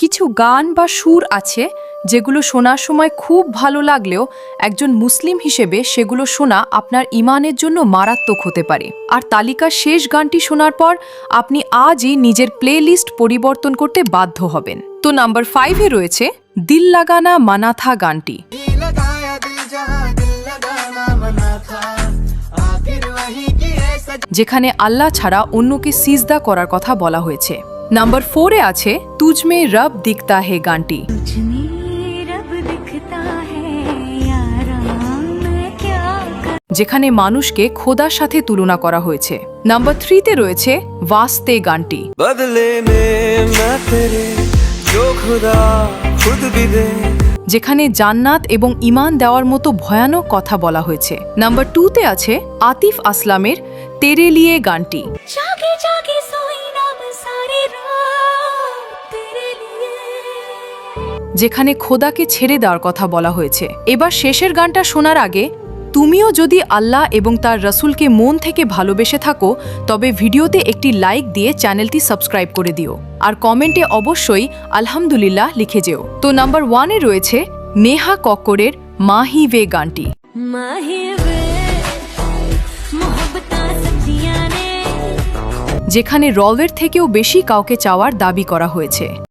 কিছু গান বা সুর আছে যেগুলো শোনার সময় খুব ভালো লাগলেও একজন মুসলিম হিসেবে সেগুলো শোনা আপনার ঈমানের জন্য মারাত্মক হতে পারে। আর তালিকার শেষ গানটি শোনার পর আপনি আজই নিজের প্লেলিস্ট পরিবর্তন করতে বাধ্য হবেন। তো নাম্বার 5-এ রয়েছে দিল লাগানা মানা থা গানটি, যেখানে আল্লাহ ছাড়া অন্যকে সিজদা করার কথা বলা হয়েছে। নাম্বার 4-এ আছে তুজমে রব দিখতা হে গানটি, যেখানে মানুষকে খোদার সাথে তুলনা করা হয়েছে। নাম্বার 3-তে রয়েছে ওয়াস্তে গানটি, যেখানে জান্নাত এবং ঈমান দেওয়ার মতো ভয়ানক কথা বলা হয়েছে। নাম্বার 2-তে আছে আতিফ আসলামের তেরে লিয়ে গানটি, যেখানে খোদাকে ছেড়ে দেওয়ার কথা বলা হয়েছে। এবার শেষের গানটা শোনার আগে তুমিও যদি আল্লাহ এবং তার রসুলকে মন থেকে ভালোবেসে থাকো তবে ভিডিওতে একটি লাইক দিয়ে চ্যানেলটি সাবস্ক্রাইব করে দিও, আর কমেন্টে অবশ্যই আলহামদুলিল্লাহ লিখে যেও। তো নাম্বার 1-এ রয়েছে নেহা কক্করের মাহি ওয়ে গানটি, যেখানে রবের থেকেও বেশি কাউকে চাওয়ার দাবি করা হয়েছে।